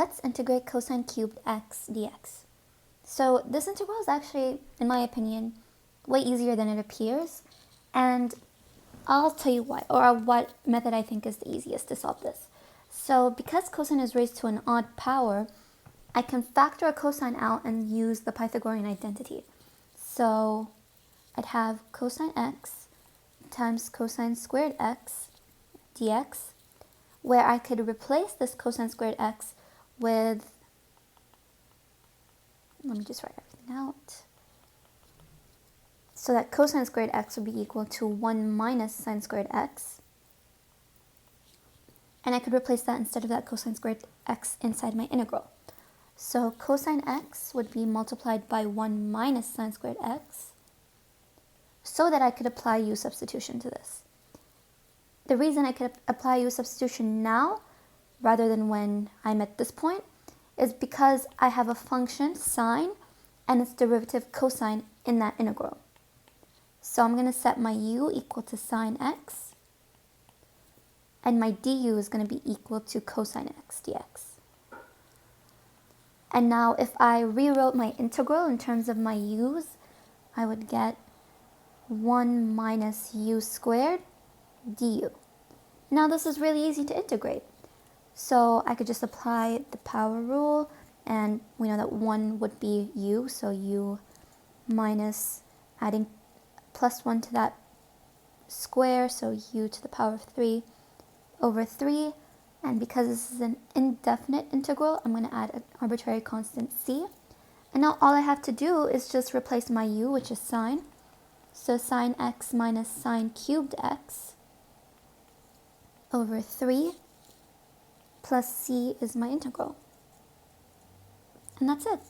Let's integrate cosine cubed x dx. So this integral is actually, in my opinion, way easier than it appears, and I'll tell you why, or what method I think is the easiest to solve this. So because cosine is raised to an odd power, I can factor a cosine out and use the Pythagorean identity. So I'd have cosine x times cosine squared x dx, where I could replace this cosine squared x with, let me just write everything out. So that cosine squared x would be equal to 1 minus sine squared x. And I could replace that instead of that cosine squared x inside my integral. So cosine x would be multiplied by 1 minus sine squared x, so that I could apply u substitution to this. The reason I could apply u substitution now, rather than when I'm at this point, is because I have a function, sine, and its derivative cosine in that integral. So I'm going to set my u equal to sine x, and my du is going to be equal to cosine x dx. And now if I rewrote my integral in terms of my u's, I would get 1 minus u squared du. Now this is really easy to integrate. So I could just apply the power rule, and we know that 1 would be u, so u minus adding plus 1 to that square, so u to the power of 3 over 3. And because this is an indefinite integral, I'm going to add an arbitrary constant c. And now all I have to do is just replace my u, which is sine. So sine x minus sine cubed x over 3 plus c is my integral. And that's it.